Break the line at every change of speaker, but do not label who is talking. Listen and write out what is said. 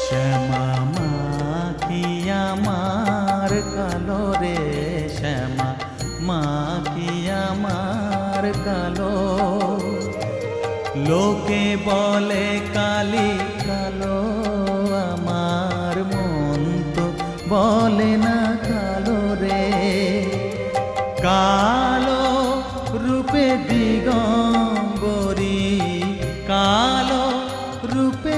শ্যামা মা কি আমার কালো রে, শ্যামা মা কি আমার কালো। লোকে বলে কালি কালো, আমার মন তো বলে না কালো রে। কালো রূপে দিগম্বরী, কালো রূপে